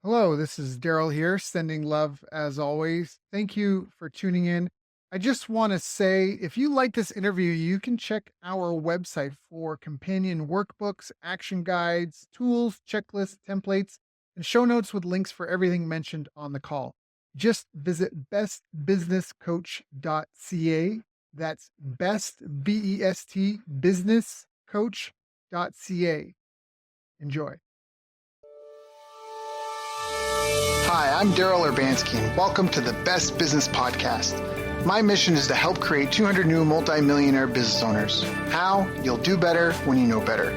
Hello, this is Daryl here, sending love as always. Thank you for tuning in. I just want to say if you like this interview, you can check our website for companion workbooks, action guides, tools, checklists, templates, and show notes with links for everything mentioned on the call. Just visit bestbusinesscoach.ca. That's best, B-E-S-T, businesscoach.ca. Enjoy. Hi, I'm Daryl Urbanski, and welcome to the Best Business Podcast. My mission is to help create 200 new multi-millionaire business owners. How? You'll do better when you know better.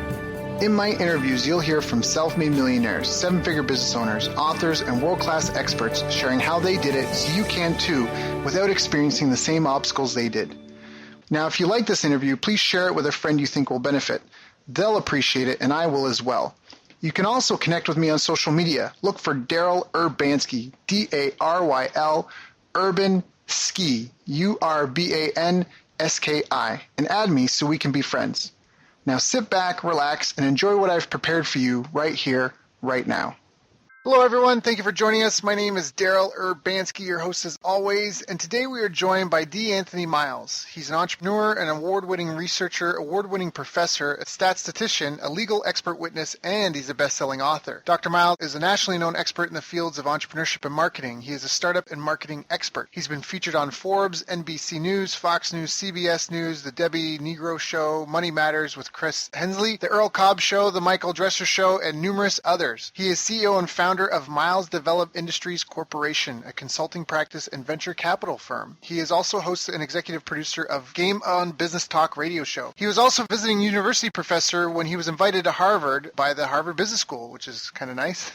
In my interviews, you'll hear from self-made millionaires, seven-figure business owners, authors, and world-class experts sharing how they did it so you can too without experiencing the same obstacles they did. Now, if you like this interview, please share it with a friend you think will benefit. They'll appreciate it, and I will as well. You can also connect with me on social media. Look for Daryl Urbanski, D-A-R-Y-L, Urban Ski, U-R-B-A-N-S-K-I, and add me so we can be friends. Now sit back, relax, and enjoy what I've prepared for you right here, right now. Hello, everyone. Thank you for joining us. My name is Daryl Urbanski, your host as always, and today we are joined by D. Anthony Miles. He's an entrepreneur, an award-winning researcher, award-winning professor, a statistician, a legal expert witness, and he's a best-selling author. Dr. Miles is a nationally known expert in the fields of entrepreneurship and marketing. He is a startup and marketing expert. He's been featured on Forbes, NBC News, Fox News, CBS News, The Debbie Negro Show, Money Matters with Chris Hensley, The Earl Cobb Show, The Michael Dresser Show, and numerous others. He is CEO and founder of Miles Develop Industries Corporation, a consulting practice and venture capital firm. He is also host and executive producer of Game On Business Talk radio show. He was also visiting university professor when he was invited to Harvard by the Harvard Business School, which is kind of nice.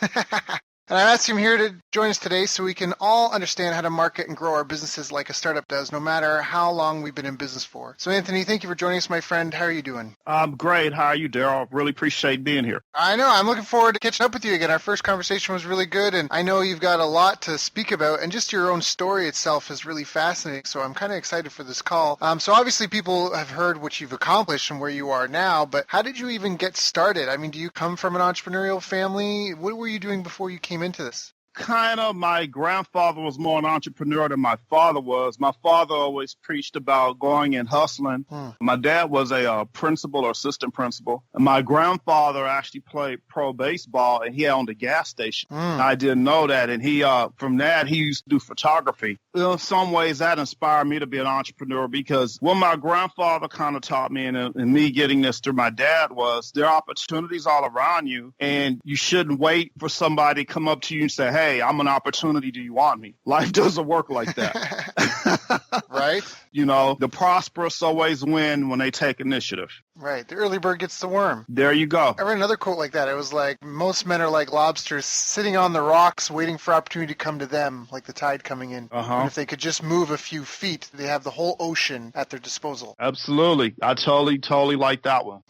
And I asked him here to join us today so we can all understand how to market and grow our businesses like a startup does, no matter how long we've been in business for. So, Anthony, thank you for joining us, my friend. How are you doing? I'm great. How are you, Daryl? Really appreciate being here. I know. I'm looking forward to catching up with you again. Our first conversation was really good, and I know you've got a lot to speak about, and just your own story itself is really fascinating, so I'm kind of excited for this call. So obviously people have heard what you've accomplished and where you are now, but how did you even get started? I mean, do you come from an entrepreneurial family? What were you doing before you came into this? Kind of, my grandfather was more an entrepreneur than my father was. My father always preached about going and hustling. My dad was a principal or assistant principal. And my grandfather actually played pro baseball, and he owned a gas station. I didn't know that. And he, from that, he used to do photography. In some ways, that inspired me to be an entrepreneur because what my grandfather kind of taught me, and me getting this through my dad, was there are opportunities all around you, and you shouldn't wait for somebody to come up to you and say, hey, I'm an opportunity. Do you want me? Life doesn't work like that. Right? You know, the prosperous always win when they take initiative. Right. The early bird gets the worm. There you go. I read another quote like that. It was like, most men are like lobsters sitting on the rocks waiting for opportunity to come to them, like the tide coming in. And if they could just move a few feet, they have the whole ocean at their disposal. Absolutely. I totally like that one.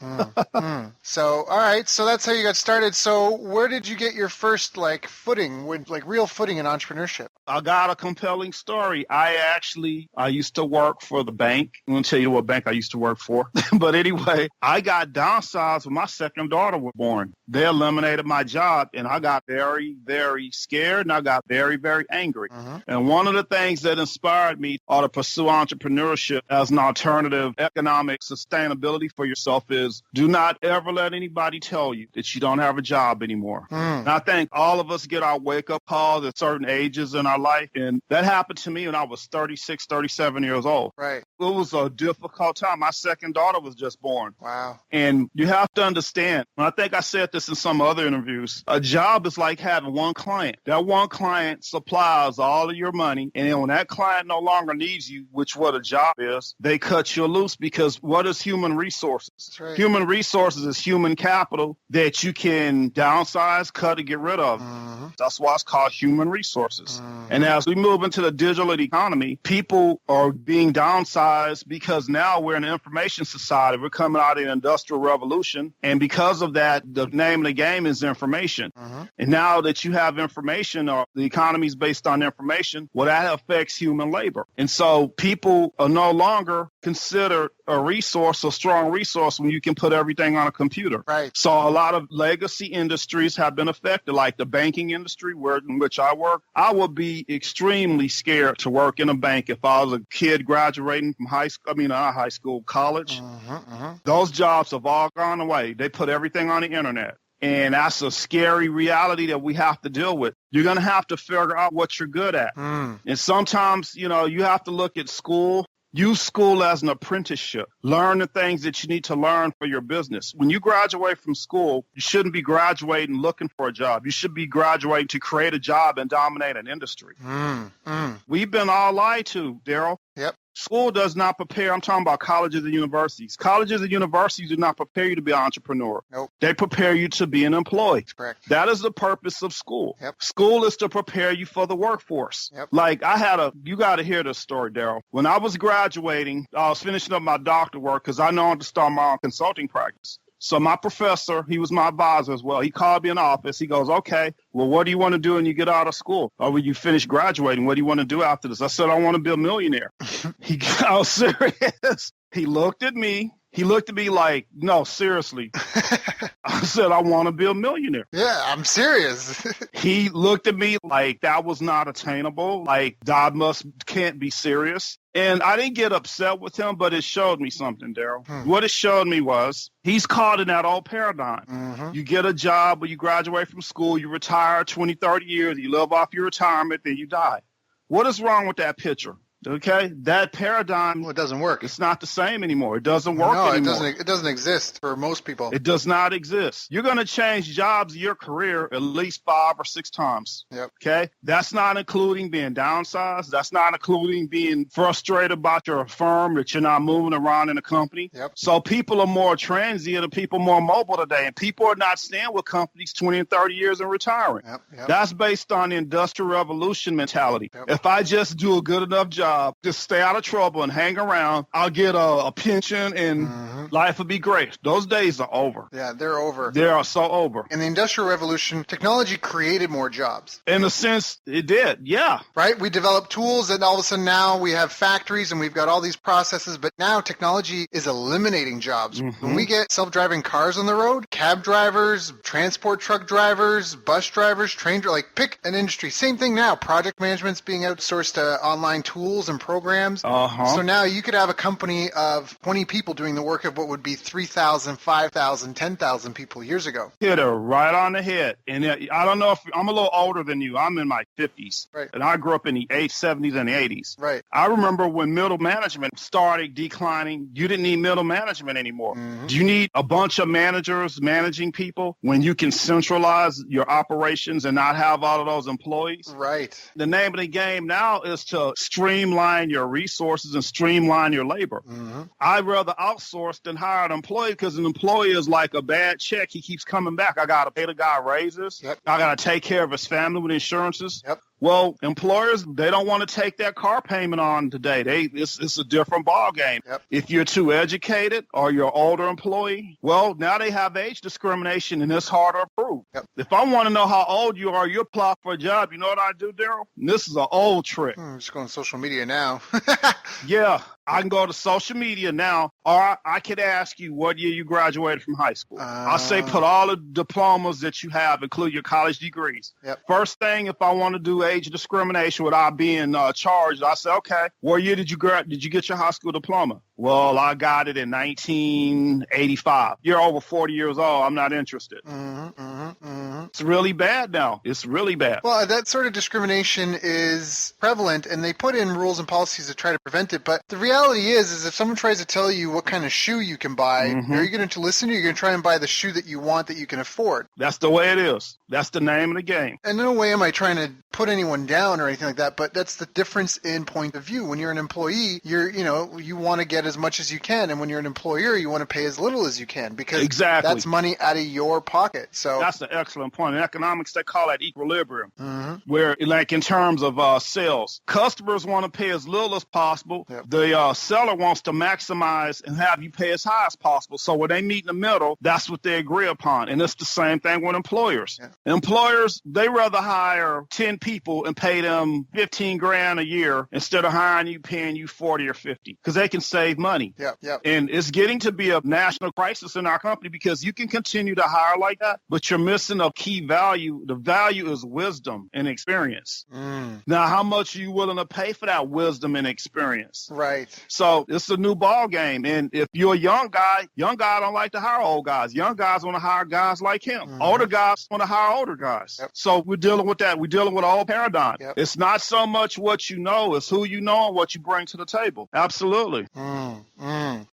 So, all right. So that's how you got started. So where did you get your first footing, real footing in entrepreneurship? I got a compelling story. I used to work for the bank. I'm going to tell you what bank I used to work for. But anyway, I got downsized when my second daughter was born. They eliminated my job, and I got very, very scared, and I got very, very angry. And one of the things that inspired me to pursue entrepreneurship as an alternative economic sustainability for yourself is do not ever let anybody tell you that you don't have a job anymore. And I think all of us get our wake-up calls at certain ages in our life, and that happened to me when I was 36, 37 years old. Right. It was a difficult time. My second daughter was just born. Wow. And you have to understand, and I think I said this in some other interviews, a job is like having one client. That one client supplies all of your money, and then when that client no longer needs you, which what a job is, they cut you loose because what is human resources? That's right. Human resources is human capital that you can downsize, cut, or get rid of. That's why it's called human resources. And as we move into the digital economy, people are being downsized because now we're in an information society. We're coming out of the Industrial Revolution. And because of that, the name of the game is information. And now that you have information, or the economy is based on information, well, that affects human labor. And so people are no longer considered a resource, a strong resource, when you can put everything on a computer. Right. So a lot of legacy industries have been affected, like the banking industry. industry in which I work, I would be extremely scared to work in a bank if I was a kid graduating from not high school, college. Those jobs have all gone away. They put everything on the internet. And that's a scary reality that we have to deal with. You're going to have to figure out what you're good at. And sometimes, you have to look at school. Use school as an apprenticeship. Learn the things that you need to learn for your business. When you graduate from school, you shouldn't be graduating looking for a job. You should be graduating to create a job and dominate an industry. We've been all lied to, Daryl. Yep. School does not prepare. I'm talking about colleges and universities. Colleges and universities do not prepare you to be an entrepreneur. Nope. They prepare you to be an employee. That's correct. That is the purpose of school. Yep. School is to prepare you for the workforce. Yep. Like you got to hear this story, Daryl. When I was graduating, I was finishing up my doctor work because I know I want to start my own consulting practice. So my professor, he was my advisor as well. He called me in the office. He goes, okay, well, what do you want to do when you get out of school? Or when you finish graduating, what do you want to do after this? I said, I want to be a millionaire. I was serious. He looked at me. He looked at me like, no, seriously. I said, I want to be a millionaire. Yeah, I'm serious. He looked at me like that was not attainable. Like can't be serious. And I didn't get upset with him, but it showed me something, Daryl. What it showed me was he's caught in that old paradigm. You get a job when you graduate from school, you retire 20, 30 years, you live off your retirement, then you die. What is wrong with that picture? Okay, that paradigm. Well, it doesn't work. It's not the same anymore. It doesn't work anymore. No, it doesn't exist for most people. It does not exist. You're going to change jobs in your career at least 5 or 6 times. Yep. Okay, that's not including being downsized. That's not including being frustrated about your firm that you're not moving around in a company. Yep. So people are more transient and people more mobile today, and people are not staying with companies 20 and 30 years and retiring. Yep. That's based on the Industrial Revolution mentality. Yep. If I just do a good enough job, just stay out of trouble and hang around, I'll get a pension and life will be great. Those days are over. Yeah, they're over. They are so over. In the Industrial Revolution, technology created more jobs. In a sense, it did, yeah. Right? We developed tools and all of a sudden now we have factories and we've got all these processes, but now technology is eliminating jobs. When we get self-driving cars on the road, cab drivers, transport truck drivers, bus drivers, pick an industry. Same thing now. Project management's being outsourced to online tools and programs. So now you could have a company of 20 people doing the work of what would be 3,000, 5,000, 10,000 people years ago. Hit her right on the head. And I don't know if I'm a little older than you. I'm in my 50s. Right. And I grew up in the 70s and the 80s. Right. I remember when middle management started declining, you didn't need middle management anymore. Do you need a bunch of managers managing people when you can centralize your operations and not have all of those employees? Right. The name of the game now is to streamline your resources and streamline your labor. I'd rather outsource than hire an employee because an employee is like a bad check. He keeps coming back. I got to pay the guy raises. Yep. I got to take care of his family with insurances. Yep. Well, employers, they don't want to take that car payment on today. It's a different ball game. Yep. If you're too educated or you're an older employee, well, now they have age discrimination and it's harder to prove. Yep. If I want to know how old you are, you apply for a job. You know what I do, Daryl? This is an old trick. I'm just going to social media now. Yeah, I can go to social media now, or I could ask you what year you graduated from high school. I'll say put all the diplomas that you have, include your college degrees. Yep. First thing, if I want to do age discrimination without being charged, I say, okay, what year did you get your high school diploma? Well, I got it in 1985. You're over 40 years old. I'm not interested. It's really bad now. It's really bad. Well, that sort of discrimination is prevalent, and they put in rules and policies to try to prevent it. But the reality is if someone tries to tell you what kind of shoe you can buy, are you going to listen, or are you going to try and buy the shoe that you want that you can afford? That's the way it is. That's the name of the game. And no way am I trying to put anyone down or anything like that, but that's the difference in point of view. When you're an employee, you want to get as much as you can, and when you're an employer, you want to pay as little as you can because that's money out of your pocket. So that's an excellent point. In economics, they call that equilibrium, where, like in terms of sales, customers want to pay as little as possible. Yep. The seller wants to maximize and have you pay as high as possible. So when they meet in the middle, that's what they agree upon. And it's the same thing with employers. Yeah. Employers, they rather hire 10 people and pay them $15,000 a year instead of hiring you, paying you 40 or 50, because they can save save money. Yeah. And it's getting to be a national crisis in our company because you can continue to hire like that, but you're missing a key value. The value is wisdom and experience. Now, how much are you willing to pay for that wisdom and experience? Right. So it's a new ball game. And if you're a young guy don't like to hire old guys. Young guys want to hire guys like him. Older guys want to hire older guys. So we're dealing with that. We're dealing with an old paradigm. It's not so much what you know, it's who you know and what you bring to the table. Absolutely.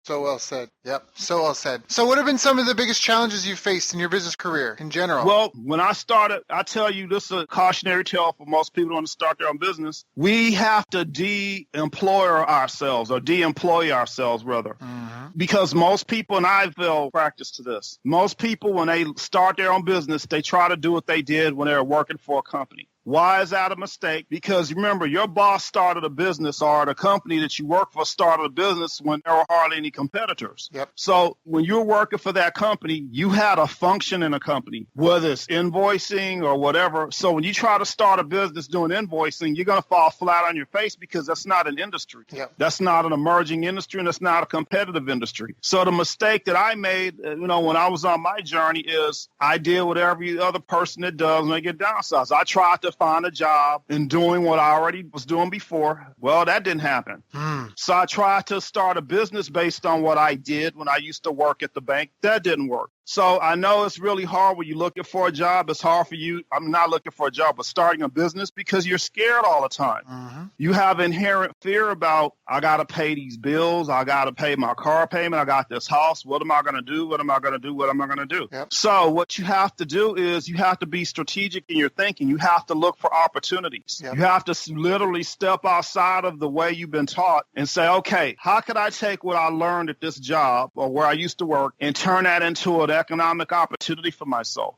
So well said. Yep. So well said. So what have been some of the biggest challenges you faced in your business career in general? Well, when I started, I tell you, this is a cautionary tale for most people who want to start their own business. We have to de-employ ourselves, rather. Because most people, and I feel practice to this, most people, when they start their own business, they try to do what they did when they were working for a company. Why is that a mistake? Because remember, your boss started a business, or the company that you work for started a business when there were hardly any competitors. So when you're working for that company, you had a function in a company, whether it's invoicing or whatever. So when you try to start a business doing invoicing, you're going to fall flat on your face because that's not an industry. That's not an emerging industry, and it's not a competitive industry. So the mistake that I made, when I was on my journey is I did what every other person that does when they get downsized. I tried to find a job in doing what I already was doing before. Well, that didn't happen. So I tried to start a business based on what I did when I used to work at the bank. That didn't work. So I know it's really hard when you're looking for a job. It's hard for you. I'm not looking for a job, but starting a business because you're scared all the time. You have inherent fear about, I got to pay these bills. I got to pay my car payment. I got this house. What am I going to do? What am I going to do? What am I going to do? So what you have to do is you have to be strategic in your thinking. You have to look for opportunities. You have to literally step outside of the way you've been taught and say, okay, how could I take what I learned at this job or where I used to work and turn that into an economic opportunity for myself?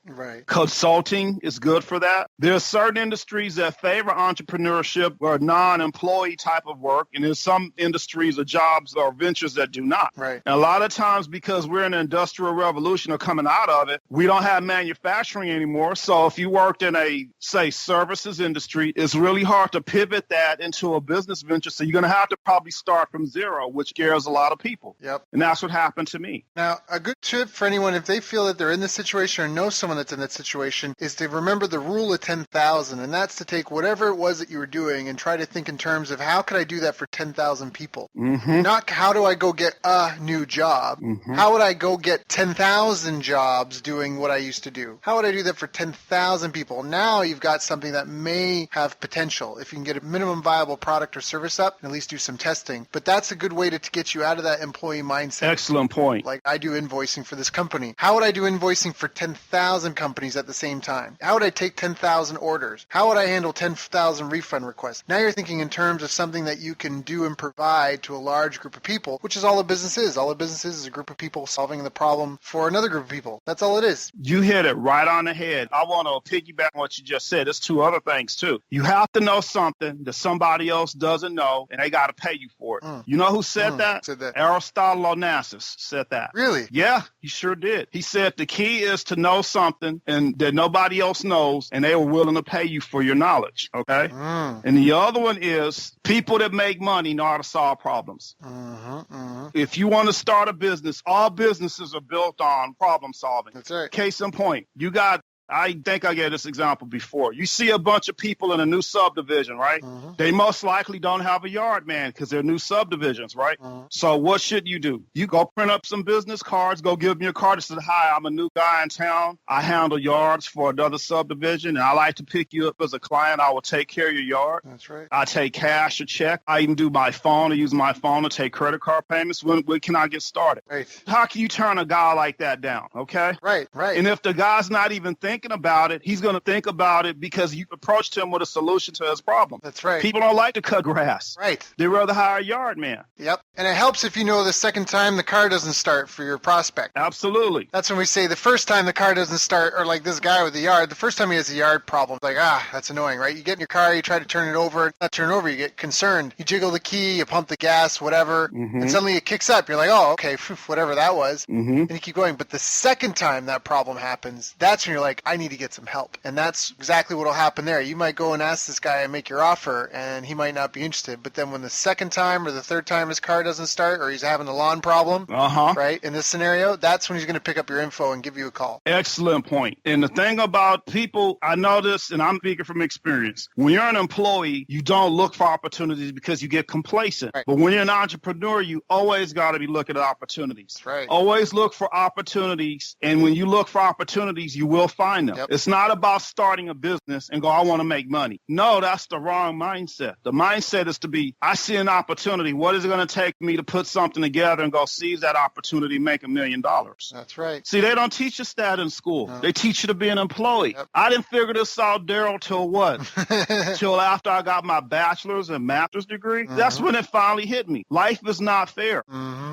Consulting is good for that. There are certain industries that favor entrepreneurship or non-employee type of work, and there's some industries or jobs or ventures that do not. And a lot of times, because we're in an industrial revolution or coming out of it, we don't have manufacturing anymore. So if you worked in a, say, services industry, it's really hard to pivot that into a business venture. So you're going to have to probably start from zero, which scares a lot of people. And that's what happened to me. Now, a good tip for anyone, if they feel that they're in this situation or know someone that's in that situation, is to remember the rule of 10,000. And that's to take whatever it was that you were doing and try to think in terms of how could I do that for 10,000 people? Not how do I go get a new job? How would I go get 10,000 jobs doing what I used to do? How would I do that for 10,000 people? Now you've got something that may have potential. If you can get a minimum viable product or service up and at least do some testing. But that's a good way to get you out of that employee mindset. Excellent point. Like I do invoicing for this company. How would I do invoicing for 10,000 companies at the same time? How would I take 10,000 orders? How would I handle 10,000 refund requests? Now you're thinking in terms of something that you can do and provide to a large group of people, which is all a business is. All a business is a group of people solving the problem for another group of people. That's all it is. You hit it right on the head. I want to piggyback on what you just said. There's two other things too. You have to know something that somebody else doesn't know, and they got to pay you for it. You know who said that? Aristotle Onassis said that. Really? Yeah, he sure did. He said the key is to know something and that nobody else knows, and they were willing to pay you for your knowledge. Okay? And the other one is people that make money know how to solve problems. If you want to start a business, all businesses are built on problem solving. That's right. Case in point, I think I gave this example before. You see a bunch of people in a new subdivision, right? They most likely don't have a yard man because they're new subdivisions, right? So what should you do? You go print up some business cards, go give them your card and say, hi, I'm a new guy in town. I handle yards for another subdivision, and I like to pick you up as a client. I will take care of your yard. That's right. I take cash or check. I even do my phone or use my phone to take credit card payments. When can I get started? Right. How can you turn a guy like that down, okay? Right. And if the guy's not even thinking about it, he's going to think about it because you approached him with a solution to his problem. That's right. People don't like to cut grass. Right. They rather hire a yard man. Yep. And it helps if you know the second time the car doesn't start for your prospect. Absolutely. That's when we say the first time the car doesn't start, or like this guy with the yard, the first time he has a yard problem, like, that's annoying, right? You get in your car, you try to turn it over, not turn it over, you get concerned. You jiggle the key, you pump the gas, whatever, and suddenly it kicks up. You're like, oh, okay, whatever that was. And you keep going. But the second time that problem happens, that's when you're like, I need to get some help. And that's exactly what will happen there. You might go and ask this guy and make your offer, and he might not be interested. But then when the second time or the third time his car doesn't start, or he's having a lawn problem, right, in this scenario, that's when he's going to pick up your info and give you a call. Excellent point. And the thing about people, I know this, and I'm speaking from experience. When you're an employee, you don't look for opportunities because you get complacent. Right. But when you're an entrepreneur, you always got to be looking at opportunities. That's right. Always look for opportunities. And when you look for opportunities, you will find them. Yep. It's not about starting a business and go, I want to make money. No, that's the wrong mindset. The mindset is to be, I see an opportunity. What is it going to take me to put something together and go seize that opportunity and make $1 million? That's right. See, they don't teach us that in school. No. They teach you to be an employee. Yep. I didn't figure this out, Daryl, till what? Till after I got my bachelor's and master's degree. That's when it finally hit me. Life is not fair.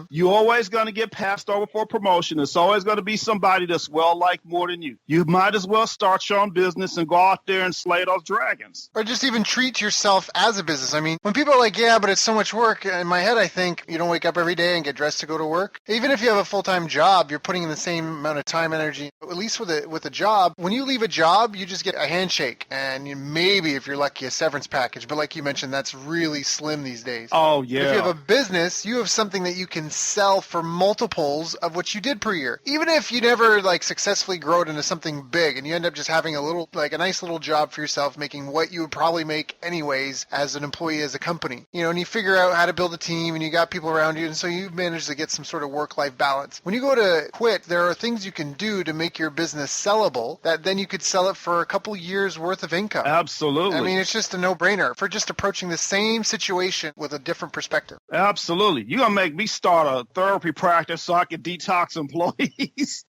You're always going to get passed over for a promotion. It's always going to be somebody that's well-liked more than you. You might as well start your own business and go out there and slay those dragons. Or just even treat yourself as a business. I mean, when people are like, yeah, but it's so much work, in my head I think you don't wake up every day and get dressed to go to work. Even if you have a full-time job, you're putting in the same amount of time, energy. At least with a job, when you leave a job, you just get a handshake and maybe, if you're lucky, a severance package. But like you mentioned, that's really slim these days. Oh, yeah. If you have a business, you have something that you can sell for multiples of what you did per year. Even if you never successfully grow it into something big and you end up just having a nice little job for yourself, making what you would probably make anyways as an employee as a company. And you figure out how to build a team and you got people around you, and so you've managed to get some sort of work-life balance. When you go to quit, there are things you can do to make your business sellable that then you could sell it for a couple years worth of income. Absolutely. I mean, it's just a no-brainer for just approaching the same situation with a different perspective. Absolutely. You're going to make me start a therapy practice so I can detox employees.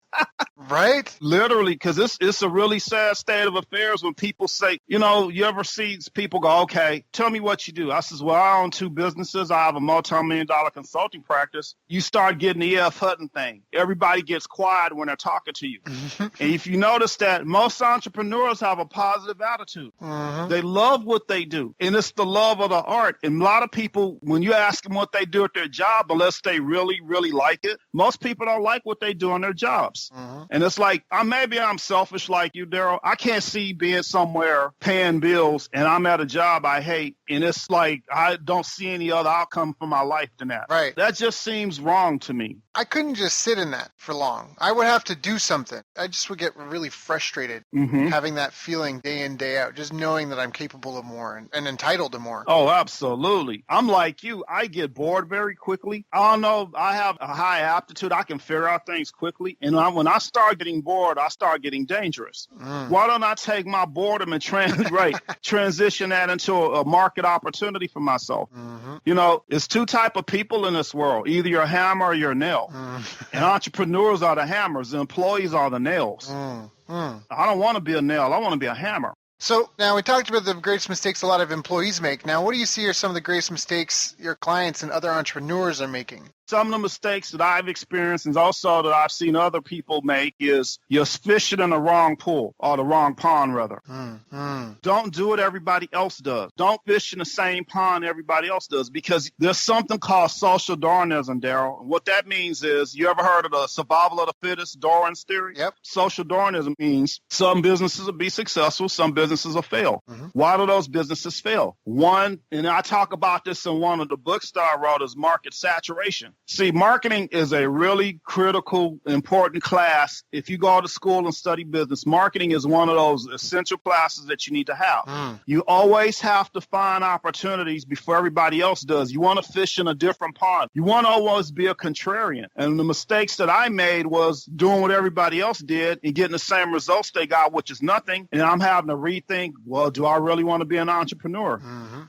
Right? Literally, because it's a really sad state of affairs when people say, you ever see people go, okay, tell me what you do. I says, well, I own 2 businesses. I have a multi-million-dollar consulting practice. You start getting the E.F. Hutton thing. Everybody gets quiet when they're talking to you. And if you notice that most entrepreneurs have a positive attitude. They love what they do. And it's the love of the art. And a lot of people, when you ask them what they do at their job, unless they really, really like it, most people don't like what they do on their jobs. And it's like, maybe I'm selfish like you, Daryl. I can't see being somewhere paying bills and I'm at a job I hate. And it's like, I don't see any other outcome for my life than that. Right. That just seems wrong to me. I couldn't just sit in that for long. I would have to do something. I just would get really frustrated having that feeling day in, day out, just knowing that I'm capable of more and entitled to more. Oh, absolutely. I'm like you. I get bored very quickly. I don't know. I have a high aptitude. I can figure out things quickly. And when I start getting bored, I start getting dangerous. Why don't I take my boredom and transition that into a market opportunity for myself? It's 2 type of people in this world. Either you're a hammer or you're a nail. And entrepreneurs are the hammers. The employees are the nails. I don't want to be a nail. I want to be a hammer. So now we talked about the greatest mistakes a lot of employees make. Now, what do you see are some of the greatest mistakes your clients and other entrepreneurs are making? Some of the mistakes that I've experienced and also that I've seen other people make is you're fishing in the wrong pool, or the wrong pond, rather. Don't do what everybody else does. Don't fish in the same pond everybody else does, because there's something called social Darwinism, Daryl. What that means is, you ever heard of the survival of the fittest, Darwin's theory? Yep. Social Darwinism means some businesses will be successful, some businesses will fail. Why do those businesses fail? One, and I talk about this in one of the books that I wrote, is market saturation. See, marketing is a really critical, important class. If you go to school and study business, marketing is one of those essential classes that you need to have. You always have to find opportunities before everybody else does. You want to fish in a different pond. You want to always be a contrarian. And the mistakes that I made was doing what everybody else did and getting the same results they got, which is nothing. And I'm having to rethink, well, do I really want to be an entrepreneur?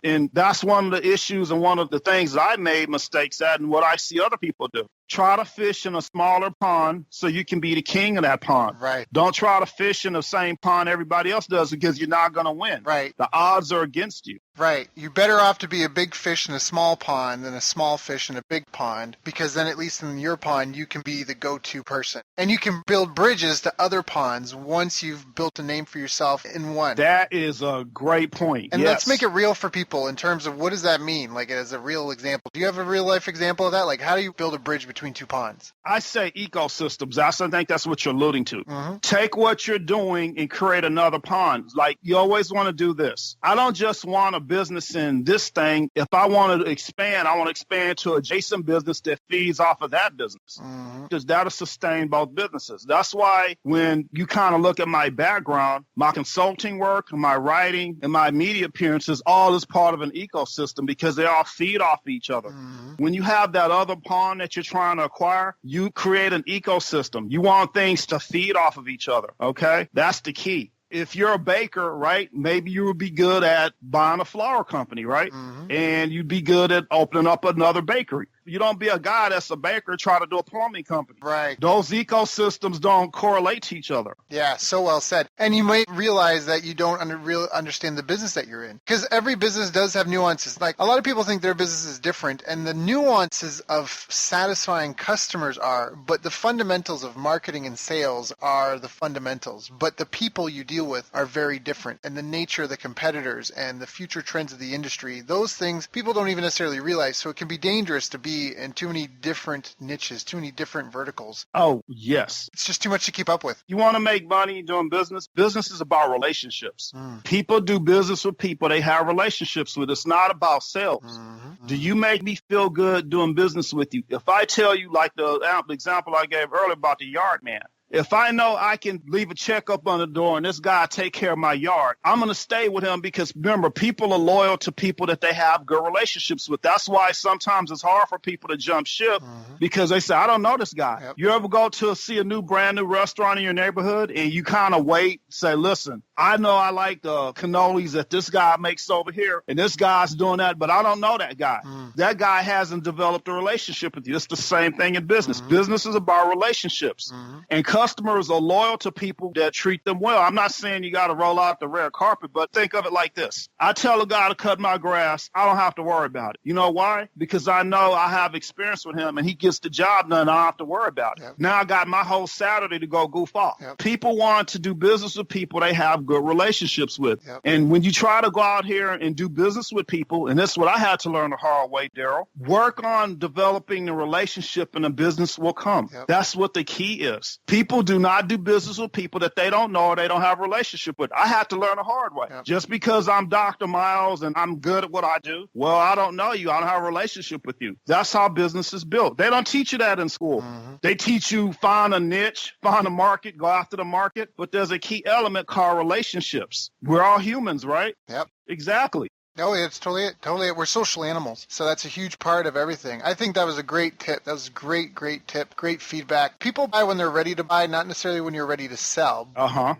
And that's one of the issues and one of the things that I made mistakes at, and what I see other people do. Try to fish in a smaller pond so you can be the king of that pond. Right. Don't try to fish in the same pond everybody else does, because you're not going to win. Right. The odds are against you. Right. You're better off to be a big fish in a small pond than a small fish in a big pond, because then at least in your pond, you can be the go-to person. And you can build bridges to other ponds once you've built a name for yourself in one. That is a great point. And yes. Let's make it real for people in terms of what does that mean? Like, as a real example. Do you have a real life example of that? Like, how do you build a bridge between between two ponds? I say ecosystems. I think that's what you're alluding to. Mm-hmm. Take what you're doing and create another pond. Like, you always want to do this. I don't just want a business in this thing. If I want to expand, I want to expand to adjacent business that feeds off of that business. Because that'll sustain both businesses. That's why when you kind of look at my background, my consulting work, my writing, and my media appearances, all is part of an ecosystem because they all feed off each other. When you have that other pond that you're trying to acquire, you create an ecosystem. You want things to feed off of each other, okay? That's the key. If you're a baker, right, maybe you would be good at buying a flour company, right? And you'd be good at opening up another bakery. You don't be a guy that's a baker try to do a plumbing company. Right. Those ecosystems don't correlate to each other. Yeah, so well said. And you might realize that you don't really understand the business that you're in. Because every business does have nuances. Like, a lot of people think their business is different, and the nuances of satisfying customers are, but the fundamentals of marketing and sales are the fundamentals. But the people you deal with are very different. And the nature of the competitors and the future trends of the industry, those things people don't even necessarily realize. So it can be dangerous to be in too many different niches, too many different verticals. Oh, yes. It's just too much to keep up with. You want to make money doing business? Business is about relationships. People do business with people they have relationships with. It's not about sales. Do you make me feel good doing business with you? If I tell you, like the example I gave earlier about the yard man, if I know I can leave a check up on the door and this guy take care of my yard, I'm going to stay with him because, remember, people are loyal to people that they have good relationships with. That's why sometimes it's hard for people to jump ship because they say, I don't know this guy. Yep. You ever go to see a brand new restaurant in your neighborhood and you kind of wait, say, listen, I know I like the cannolis that this guy makes over here and this guy's doing that, but I don't know that guy. That guy hasn't developed a relationship with you. It's the same thing in business. Business is about relationships. And customers are loyal to people that treat them well. I'm not saying you got to roll out the red carpet, but think of it like this. I tell a guy to cut my grass, I don't have to worry about it. You know why? Because I know I have experience with him and he gets the job done. I don't have to worry about it. Yep. Now I got my whole Saturday to go goof off. Yep. People want to do business with people they have good relationships with. Yep. And when you try to go out here and do business with people, and this is what I had to learn the hard way, Daryl, work on developing the relationship and the business will come. Yep. That's what the key is. People do not do business with people that they don't know or they don't have a relationship with. I had to learn the hard way. Yep. Just because I'm Dr. Miles and I'm good at what I do, well, I don't know you. I don't have a relationship with you. That's how business is built. They don't teach you that in school. They teach you find a niche, find a market, go after the market. But there's a key element called relationships. We're all humans, right? Yep. Exactly. No, it's totally it. We're social animals, so that's a huge part of everything. I think that was a great tip. That was a great tip, great feedback. People buy when they're ready to buy, not necessarily when you're ready to sell.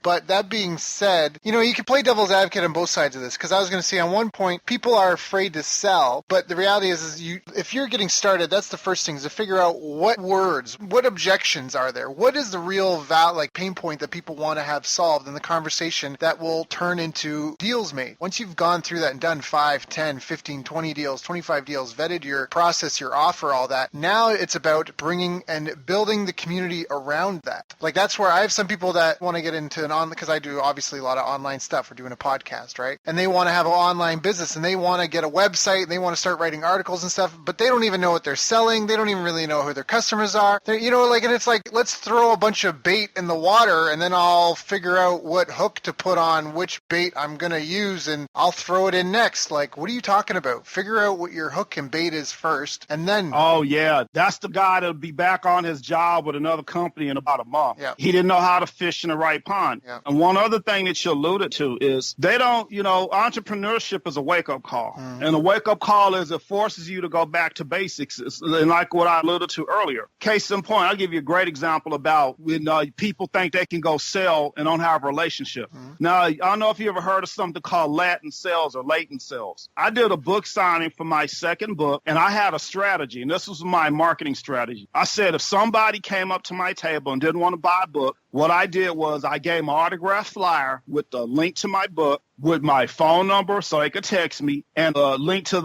But that being said, you can play devil's advocate on both sides of this, because I was going to say on one point, people are afraid to sell, but the reality is if you're getting started, that's the first thing, is to figure out what words, what objections are there, what is the real pain point that people want to have solved in the conversation that will turn into deals made. Once you've gone through that and done 5, 10, 15, 20 deals, 25 deals, vetted your process, your offer, all that. Now it's about bringing and building the community around that. Like, that's where I have some people that want to get into because I do obviously a lot of online stuff. We're doing a podcast, right? And they want to have an online business and they want to get a website and they want to start writing articles and stuff, but they don't even know what they're selling. They don't even really know who their customers are. And it's like, let's throw a bunch of bait in the water and then I'll figure out what hook to put on which bait I'm going to use and I'll throw it in next. Like, what are you talking about? Figure out what your hook and bait is first, and then... Oh, yeah. That's the guy that'll be back on his job with another company in about a month. Yeah. He didn't know how to fish in the right pond. Yeah. And one other thing that you alluded to is they don't, entrepreneurship is a wake-up call. And a wake-up call is it forces you to go back to basics. And like what I alluded to earlier. Case in point, I'll give you a great example about when people think they can go sell and don't have a relationship. Now, I don't know if you ever heard of something called latent sales or latent sales. I did a book signing for my second book, and I had a strategy, and this was my marketing strategy. I said if somebody came up to my table and didn't want to buy a book, what I did was I gave my autographed flyer with the link to my book, with my phone number so they could text me, and a link to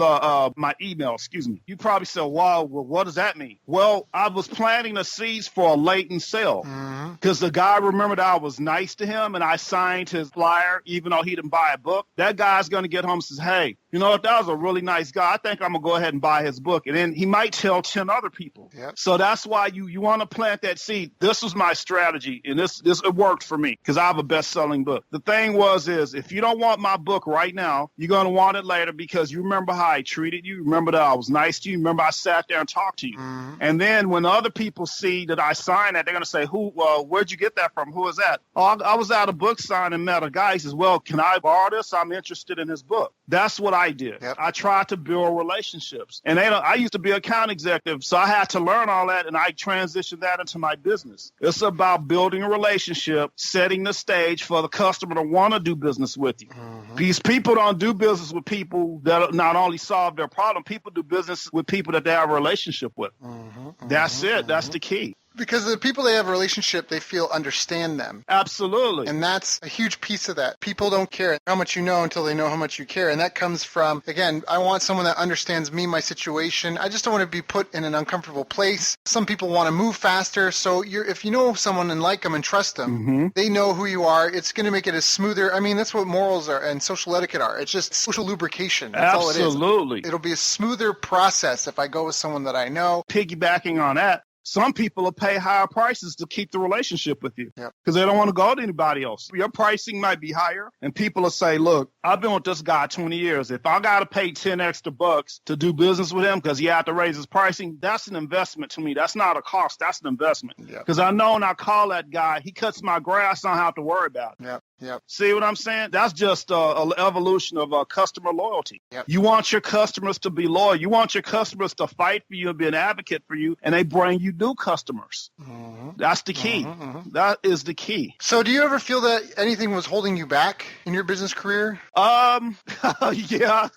my email, excuse me. You probably said, wow, well, what does that mean? Well, I was planting the seeds for a latent sale because the guy remembered I was nice to him and I signed his flyer even though he didn't buy a book. That guy's going to get home and says, hey, you know, if that was a really nice guy, I think I'm going to go ahead and buy his book. And then he might tell 10 other people. Yep. So that's why you want to plant that seed. This was my strategy, and this it worked for me because I have a best-selling book. The thing is if you don't want my book right now, you're going to want it later because you remember how I treated you. Remember that I was nice to you. Remember I sat there and talked to you. Mm-hmm. And then when other people see that I signed that, they're going to say, where'd you get that from? Who is that? Oh, I was at a book signing and met a guy. He says, well, can I borrow this? I'm interested in his book. That's what I did. Yep. I tried to build relationships. And I used to be an account executive, so I had to learn all that, and I transitioned that into my business. It's about building a relationship, setting the stage for the customer to want to do business with you. Mm-hmm. Because people don't do business with people that not only solve their problem, people do business with people that they have a relationship with. Mm-hmm. That's it. Mm-hmm. That's the key. Because the people they have a relationship, they feel understand them. Absolutely. And that's a huge piece of that. People don't care how much you know until they know how much you care. And that comes from, again, I want someone that understands me, my situation. I just don't want to be put in an uncomfortable place. Some people want to move faster. So if you know someone and like them and trust them, mm-hmm. they know who you are. It's going to make it a smoother. I mean, that's what morals are and social etiquette are. It's just social lubrication. That's Absolutely. all it is. It'll be a smoother process if I go with someone that I know. Piggybacking on that, some people will pay higher prices to keep the relationship with you because they don't want to go to anybody else. Your pricing might be higher, and people will say, look, I've been with this guy 20 years. If I got to pay 10 extra bucks to do business with him because he had to raise his pricing, that's an investment to me. That's not a cost. That's an investment. Because I know when I call that guy, he cuts my grass, I don't have to worry about it. Yep. See what I'm saying? That's just an evolution of customer loyalty. Yep. You want your customers to be loyal. You want your customers to fight for you and be an advocate for you, and they bring you new customers. Mm-hmm. That's the key. Mm-hmm. That is the key. So do you ever feel that anything was holding you back in your business career? Yeah.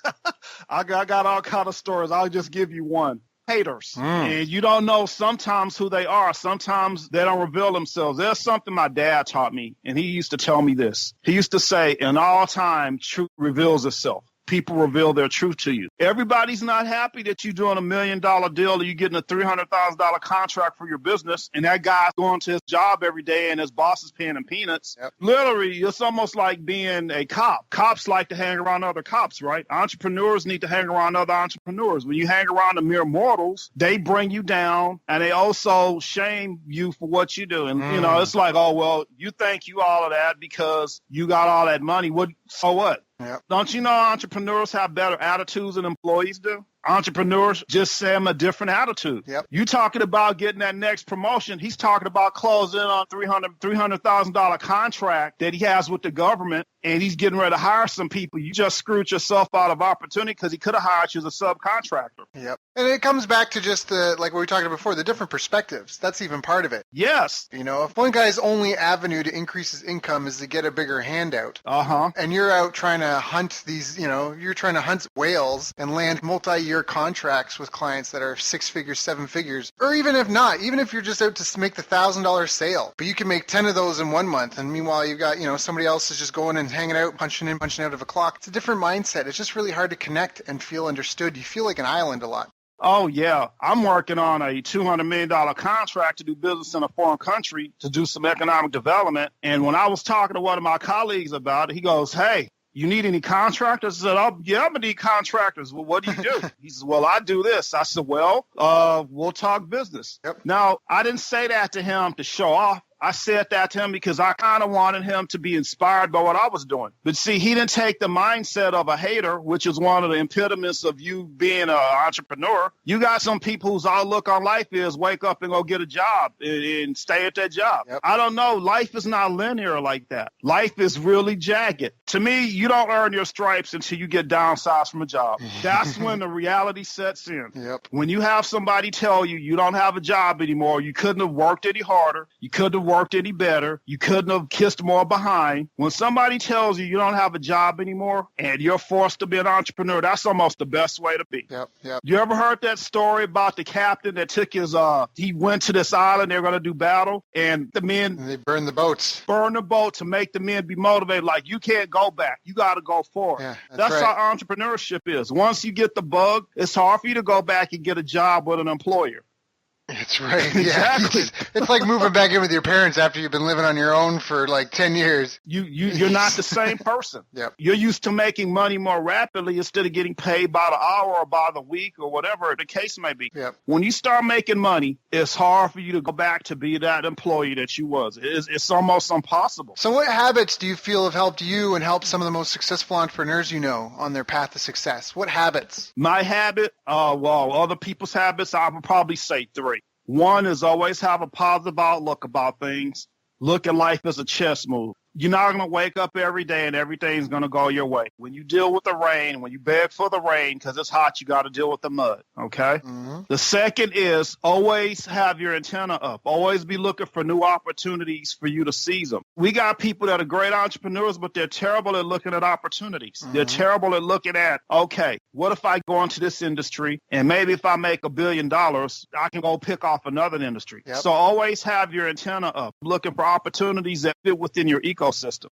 I got all kind of stories. I'll just give you one. Haters. And you don't know sometimes who they are. Sometimes they don't reveal themselves. There's something my dad taught me, and he used to tell me this. He used to say, in all time, truth reveals itself. People reveal their truth to you. Everybody's not happy that you're doing $1 million deal or you're getting a $300,000 contract for your business, and that guy's going to his job every day and his boss is paying him peanuts. Yep. Literally, it's almost like being a cop. Cops like to hang around other cops, right? Entrepreneurs need to hang around other entrepreneurs. When you hang around the mere mortals, they bring you down, and they also shame you for what you do. And, you know, it's like, oh, well, you think you all of that because you got all that money. So what? Yep. Don't you know entrepreneurs have better attitudes than employees do? Entrepreneurs just say them a different attitude. Yep. You talking about getting that next promotion. He's talking about closing on $300,000 contract that he has with the government, and he's getting ready to hire some people. You just screwed yourself out of opportunity because he could have hired you as a subcontractor. Yep. And it comes back to just like what we were talking about before, the different perspectives. That's even part of it. Yes. You know, if one guy's only avenue to increase his income is to get a bigger handout, and you're out trying to hunt these, you know, you're trying to hunt whales and land multi-year contracts with clients that are 6 figures, 7 figures, or even if not, even if you're just out to make the $1,000 sale, but you can make 10 of those in 1 month, and meanwhile you've got, you know, somebody else is just going and hanging out, punching in, punching out of a clock. It's a different mindset. It's just really hard to connect and feel understood. You feel like an island a lot. Oh, yeah. I'm working on a $200 million contract to do business in a foreign country to do some economic development. And when I was talking to one of my colleagues about it, he goes, hey, you need any contractors? I said, oh, yeah, I'm going to need contractors. Well, what do you do? He says, well, I do this. I said, well, we'll talk business. Yep. Now, I didn't say that to him to show off. I said that to him because I kind of wanted him to be inspired by what I was doing. But see, he didn't take the mindset of a hater, which is one of the impediments of you being an entrepreneur. You got some people whose outlook on life is wake up and go get a job and stay at that job. Yep. I don't know. Life is not linear like that. Life is really jagged. To me, you don't earn your stripes until you get downsized from a job. That's when the reality sets in. Yep. When you have somebody tell you you don't have a job anymore, you couldn't have worked any harder, you couldn't have worked any better, you couldn't have kissed more behind. When somebody tells you you don't have a job anymore and you're forced to be an entrepreneur, that's almost the best way to be. Yep. You ever heard that story about the captain that took his he went to this island, they're going to do battle, and the men they burn the boats. Burn the boat to make the men be motivated, like, you can't go back, you got to go forward. Yeah, that's right. How entrepreneurship is. Once you get the bug, it's hard for you to go back and get a job with an employer. That's right. Exactly. Yeah. It's like moving back in with your parents after you've been living on your own for like 10 years. You're not the same person. Yep. You're used to making money more rapidly instead of getting paid by the hour or by the week or whatever the case may be. Yep. When you start making money, it's hard for you to go back to be that employee that you was. It's almost impossible. So what habits do you feel have helped you and helped some of the most successful entrepreneurs you know on their path to success? What habits? My habit, other people's habits, I would probably say 3. One is always have a positive outlook about things. Look at life as a chess move. You're not going to wake up every day and everything's going to go your way. When you deal with the rain, when you beg for the rain because it's hot, you got to deal with the mud, okay? Mm-hmm. The second is always have your antenna up. Always be looking for new opportunities for you to seize them. We got people that are great entrepreneurs, but they're terrible at looking at opportunities. Mm-hmm. They're terrible at looking at, okay, what if I go into this industry and maybe if I make $1 billion, I can go pick off another industry. Yep. So always have your antenna up, looking for opportunities that fit within your ecosystem.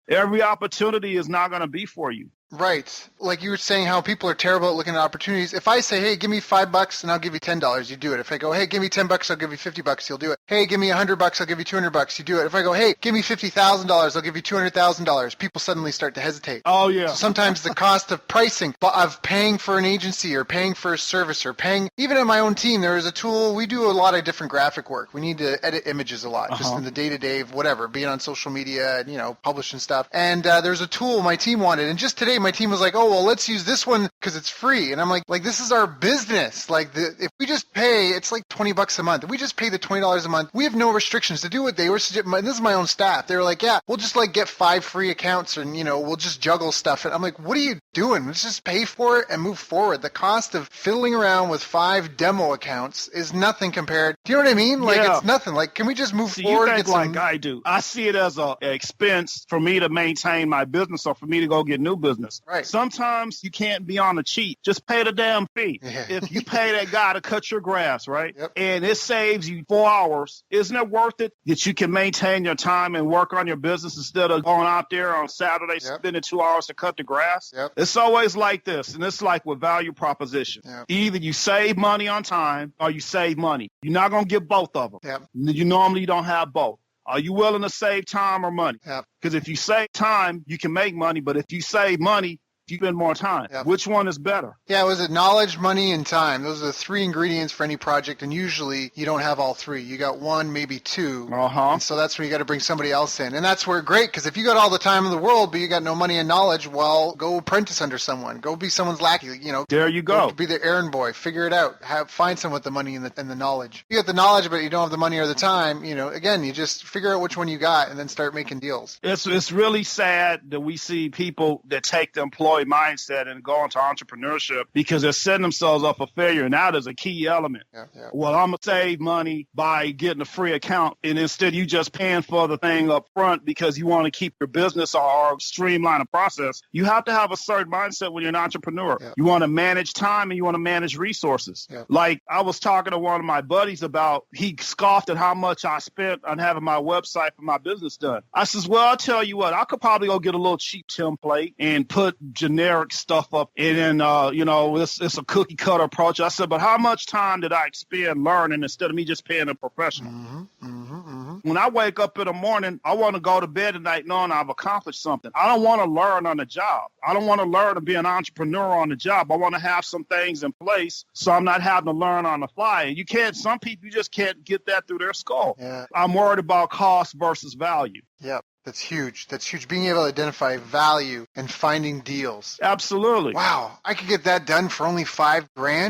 Every opportunity is not going to be for you. Right. Like you were saying how people are terrible at looking at opportunities. If I say, hey, give me $5 and I'll give you $10, you do it. If I go, hey, give me $10, I'll give you $50, you'll do it. Hey, give me $100, I'll give you $200, you do it. If I go, hey, give me $50,000, I'll give you $200,000, people suddenly start to hesitate. Oh, yeah. So sometimes the cost of pricing, of paying for an agency or paying for a service or paying, even in my own team, there is a tool. We do a lot of different graphic work. We need to edit images a lot, just in the day-to-day of whatever, being on social media and, publishing stuff. And there's a tool my team wanted. And just today, my team was like, oh, well, let's use this one because it's free. And I'm like, this is our business. If we just pay, it's like $20 a month. If we just pay the $20 a month, we have no restrictions to do what they were suggesting. This is my own staff. They were like, yeah, we'll just get 5 free accounts and, we'll just juggle stuff. And I'm like, what are you doing? Let's just pay for it and move forward. The cost of fiddling around with 5 demo accounts is nothing compared. Do you know what I mean? It's nothing. Can we just move forward? You think like I do. I see it as an expense for me to maintain my business or for me to go get new business. Right. Sometimes you can't be on the cheap. Just pay the damn fee. Yeah. If you pay that guy to cut your grass, right? Yep. And it saves you 4 hours, isn't it worth it that you can maintain your time and work on your business instead of going out there on Saturday, spending 2 hours to cut the grass? Yep. It's always like this. And it's like with value proposition. Yep. Either you save money on time or you save money. You're not going to get both of them. Yep. You normally don't have both. Are you willing to save time or money? Yep. Because if you save time, you can make money. But if you save money, you spend more time. Yep. Which one is better? Yeah, it was knowledge, money, and time. Those are the 3 ingredients for any project, and usually you don't have all 3. You got 1, maybe 2. And so that's where you got to bring somebody else in. And that's where great, because if you got all the time in the world, but you got no money and knowledge, well, go apprentice under someone. Go be someone's lackey. There you go. Be the errand boy. Figure it out. Find someone with the money and the knowledge. You got the knowledge, but you don't have the money or the time. Again, you just figure out which one you got and then start making deals. It's really sad that we see people that take the employee mindset and go into entrepreneurship because they're setting themselves up for failure. And that is a key element. Yeah. Well, I'm going to save money by getting a free account. And instead you just paying for the thing up front because you want to keep your business or streamline a process. You have to have a certain mindset when you're an entrepreneur. Yeah. You want to manage time and you want to manage resources. Yeah. Like I was talking to one of my buddies about, he scoffed at how much I spent on having my website for my business done. I says, well, I'll tell you what, I could probably go get a little cheap template and put generic stuff up and then, it's a cookie cutter approach. I said, but how much time did I spend learning instead of me just paying a professional? When I wake up in the morning, I want to go to bed at night knowing I've accomplished something. I don't want to learn on the job. I don't want to learn to be an entrepreneur on the job. I want to have some things in place so I'm not having to learn on the fly. And some people, you just can't get that through their skull. Yeah. I'm worried about cost versus value. Yep. That's huge. Being able to identify value and finding deals. Absolutely. Wow. I could get that done for only $5,000.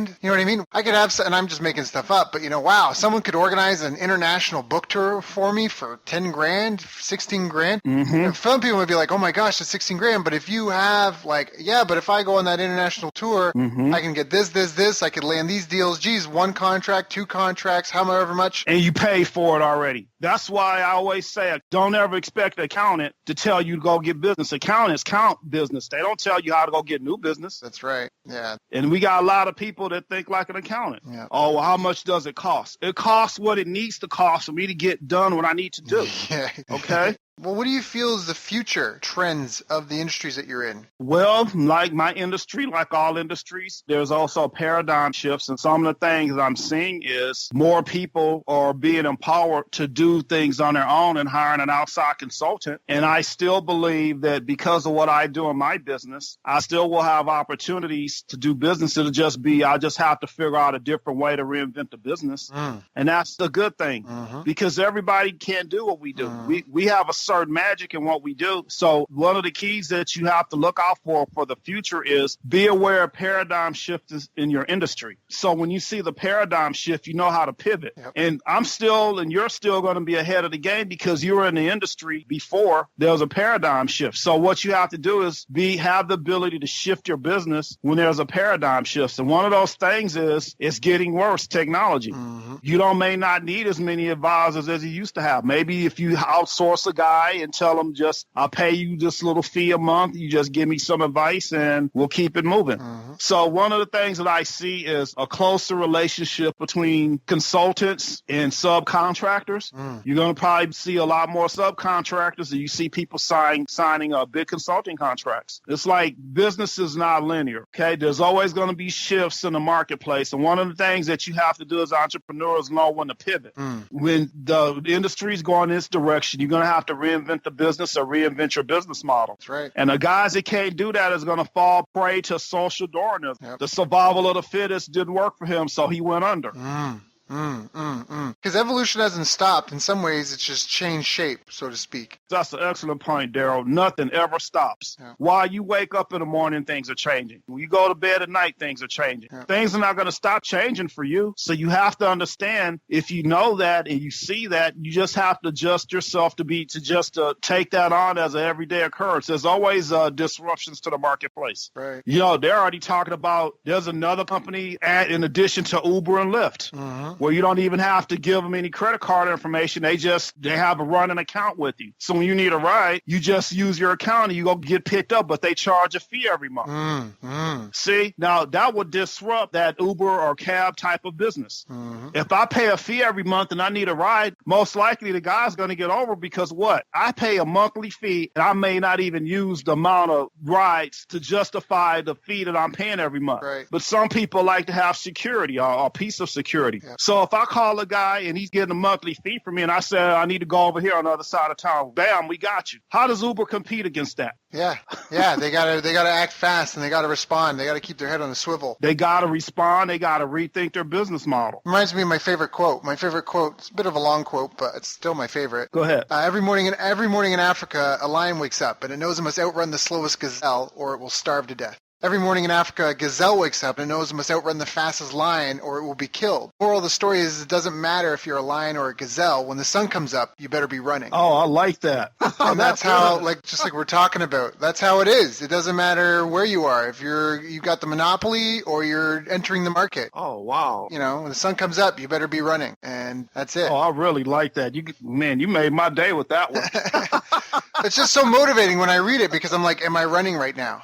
You know what I mean? I could have, and I'm just making stuff up, but wow, someone could organize an international book tour for me for $10,000, $16,000. And some people would be like, oh my gosh, it's $16,000. But if you have but if I go on that international tour, I can get this, I could land these deals. Geez, 1 contract, 2 contracts, however much. And you pay for it already. That's why I always say, don't ever expect an accountant to tell you to go get business. Accountants count business. They don't tell you how to go get new business. That's right. Yeah. And we got a lot of people that think like an accountant. Yeah. Oh, well, how much does it cost? It costs what it needs to cost for me to get done what I need to do. Yeah. Okay? Well, what do you feel is the future trends of the industries that you're in? Well, like my industry, like all industries, there's also paradigm shifts. And some of the things I'm seeing is more people are being empowered to do things on their own and hiring an outside consultant. And I still believe that because of what I do in my business, I still will have opportunities to do business. It'll just be, I just have to figure out a different way to reinvent the business. And that's the good thing because everybody can't do what we do. We have a certain magic in what we do. So one of the keys that you have to look out for the future is be aware of paradigm shifts in your industry. So when you see the paradigm shift, you know how to pivot. And I'm still, and you're still going to be ahead of the game because you were in the industry before there was a paradigm shift. So what you have to do is have the ability to shift your business when there's a paradigm shift. And one of those things is it's getting worse, technology. You may not need as many advisors as you used to have. Maybe if you outsource a guy and tell them I'll pay you this little fee a month, you just give me some advice and we'll keep it moving. So one of the things that I see is a closer relationship between consultants and subcontractors. You're going to probably see a lot more subcontractors and you see people signing big consulting contracts. It's like business is not linear. Okay. There's always going to be shifts in the marketplace. And one of the things that you have to do as entrepreneurs know when to pivot. When the industry is going this direction, you're going to have to reinvent the business or reinvent your business model. That's right. And the guys that can't do that is going to fall prey to social Darwinism. The survival of the fittest didn't work for him, so he went under. Because evolution hasn't stopped. In some ways, it's just changed shape, so to speak. That's an excellent point, Daryl. Nothing ever stops. While you wake up in the morning, things are changing. When you go to bed at night, things are changing. Things are not going to stop changing for you. So you have to understand, if you know that and you see that, you just have to adjust yourself to take that on as an everyday occurrence. There's always disruptions to the marketplace. Right. They're already talking about there's another company in addition to Uber and Lyft. Where you don't even have to give them any credit card information. They have a running account with you. So when you need a ride, you just use your account and you go get picked up, but they charge a fee every month. See, now that would disrupt that Uber or cab type of business. If I pay a fee every month and I need a ride, most likely the guy's going to get over because what? I pay a monthly fee and I may not even use the amount of rides to justify the fee that I'm paying every month. Right. But some people like to have security or a piece of security. So if I call a guy and he's getting a monthly fee from me and I say, I need to go over here on the other side of town, bam, we got you. How does Uber compete against that? Yeah. They gotta act fast and they gotta respond. They gotta keep their head on a swivel. They gotta respond. They gotta rethink their business model. Reminds me of my favorite quote. It's a bit of a long quote, but it's still my favorite. Go ahead. Every morning in Africa, a lion wakes up and it knows it must outrun the slowest gazelle or it will starve to death. Every morning in Africa, a gazelle wakes up and knows it must outrun the fastest lion or it will be killed. Moral of the story is it doesn't matter if you're a lion or a gazelle. When the sun comes up, you better be running. Oh, I like that. And that's how, just like we're talking about, that's how it is. It doesn't matter where you are. If you've got the monopoly or you're entering the market. Oh, wow. When the sun comes up, you better be running. And that's it. Oh, I really like that. You made my day with that one. It's just so motivating when I read it because I'm like, am I running right now?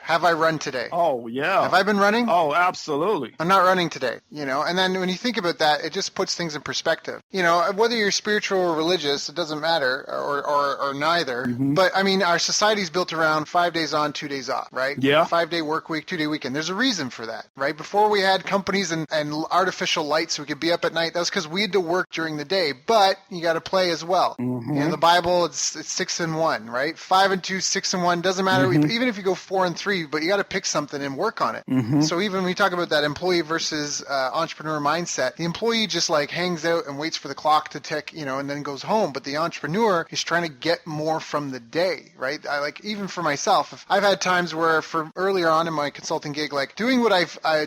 Have I run today? Oh, yeah. Have I been running? Oh, absolutely. I'm not running today, and then when you think about that, it just puts things in perspective. Whether you're spiritual or religious, it doesn't matter, or neither. But I mean, our society's built around 5 days on, 2 days off, right? Yeah. 5-day work week, 2-day weekend. There's a reason for that, right? Before we had companies and artificial lights so we could be up at night, that was because we had to work during the day, but you got to play as well. In the Bible, it's 6 and 1, right? 5 and 2, 6 and 1, doesn't matter. Even if you go 4 and 3, but you got to pick something and work on it. So even when we talk about that employee versus entrepreneur mindset, the employee just hangs out and waits for the clock to tick, and then goes home. But the entrepreneur is trying to get more from the day, right? Even for myself, I've had times where earlier on in my consulting gig, doing what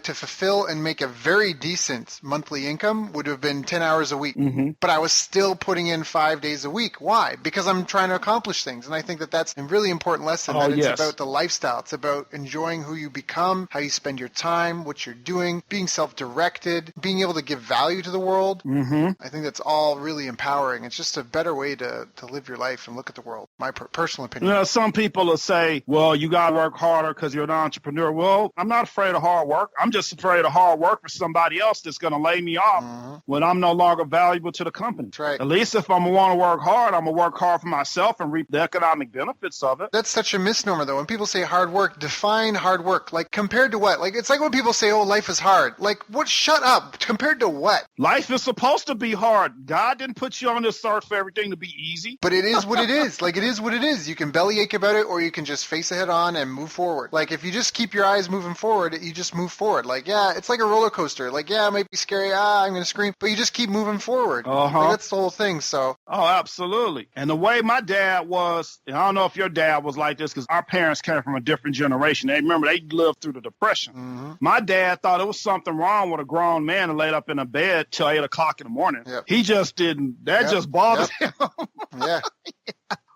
to fulfill and make a very decent monthly income would have been 10 hours a week. But I was still putting in 5 days a week. Why? Because I'm trying trying to accomplish things. And I think that that's a really important lesson, that it's about the lifestyle. It's about enjoying who you become, how you spend your time, what you're doing, being self-directed, being able to give value to the world. I think that's all really empowering. It's just a better way to live your life and look at the world. My personal opinion. You know, some people will say, well, you got to work harder because you're an entrepreneur. Well, I'm not afraid of hard work. I'm just afraid of hard work for somebody else that's going to lay me off when I'm no longer valuable to the company. That's right. At least if I'm going to want to work hard, I'm going to work hard for myself and reap the economic benefits of it. That's such a misnomer, though. When people say hard work, define hard work. Like, compared to what? Like, it's like when people say, oh, life is hard. Like, what? Shut up. Compared to what? Life is supposed to be hard. God didn't put you on this earth for everything to be easy. But it is what it is. Like, it is what it is. You can bellyache about it, or you can just face it head on and move forward. Like, if you just keep your eyes moving forward, you just move forward. Like, yeah, it's like a roller coaster. Like, yeah, it might be scary. I'm going to scream. But you just keep moving forward. Like, that's the whole thing. So. Oh, absolutely. And the way my dad was, and I don't know if your dad was like this, because our parents came from a different generation. They lived through the Depression. My dad thought it was something wrong with a grown man that laid up in a bed till 8 o'clock in the morning. He just didn't. That just bothered him.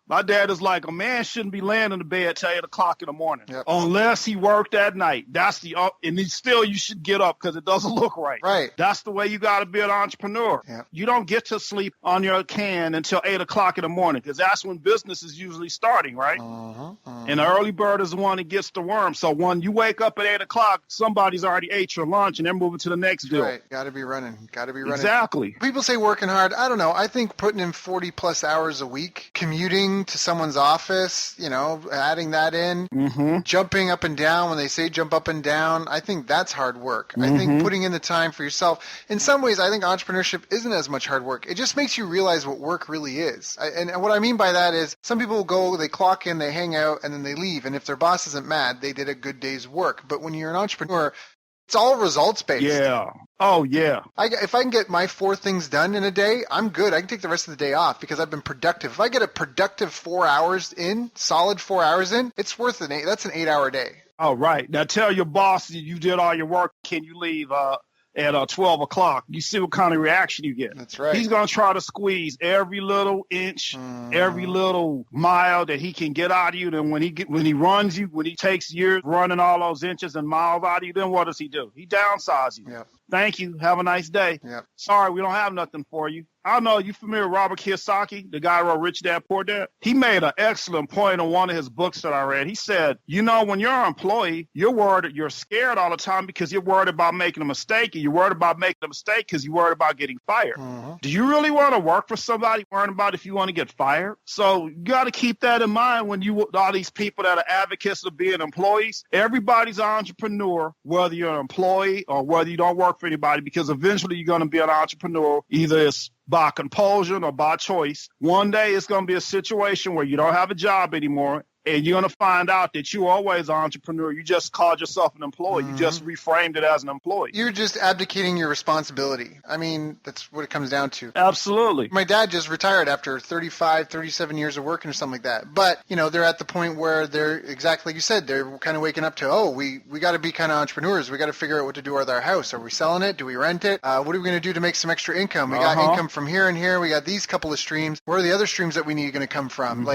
My dad is like, a man shouldn't be laying in the bed till 8 o'clock in the morning unless he worked at night. That's and you should get up because it doesn't look right. Right. That's the way you got to be an entrepreneur. You don't get to sleep on your can until 8 o'clock in the morning because that's when business is usually starting, right? And the early bird is the one that gets the worm. So when you wake up at 8 o'clock, somebody's already ate your lunch and they're moving to the next deal. Right. Got to be running. Exactly. People say working hard. I don't know. I think putting in 40 plus hours a week, commuting to someone's office, adding that in, jumping up and down when they say jump up and down, I think that's hard work. I think putting in the time for yourself. In some ways, I think entrepreneurship isn't as much hard work. It just makes you realize what work really is. And what I mean by that is some people will go, they clock in, they hang out, and then they leave. And if their boss isn't mad, they did a good day's work. But when you're an entrepreneur, it's all results-based. Yeah. Oh, yeah. If I can get my 4 things done in a day, I'm good. I can take the rest of the day off because I've been productive. If I get a productive 4 hours in, solid 4 hours in, it's worth it. That's an 8-hour day. Oh, right. Now tell your boss you did all your work. Can you leave at 12 o'clock? You see what kind of reaction you get. That's right. He's going to try to squeeze every little inch, every little mile that he can get out of you. Then when he runs you, when he takes years running all those inches and miles out of you, then what does he do? He downsizes you. Yep. Thank you. Have a nice day. Yep. Sorry, we don't have nothing for you. I don't know. You familiar with Robert Kiyosaki, the guy who wrote Rich Dad, Poor Dad? He made an excellent point in one of his books that I read. He said, when you're an employee, you're scared all the time because you're worried about making a mistake, and you're worried about making a mistake because you're worried about getting fired. Do you really want to work for somebody worrying about if you want to get fired? So you got to keep that in mind when all these people that are advocates of being employees. Everybody's an entrepreneur, whether you're an employee or whether you don't work for anybody, because eventually you're going to be an entrepreneur. Either it's by compulsion or by choice. One day it's going to be a situation where you don't have a job anymore, and you're going to find out that you were always an entrepreneur. You just called yourself an employee. You just reframed it as an employee. You're just abdicating your responsibility. I mean, that's what it comes down to. Absolutely. My dad just retired after 35, 37 years of working or something like that. But, they're at the point where they're, exactly like you said, they're kind of waking up to, we got to be kind of entrepreneurs. We got to figure out what to do with our house. Are we selling it? Do we rent it? What are we going to do to make some extra income? We got income from here and here. We got these couple of streams. Where are the other streams that we need going to come from?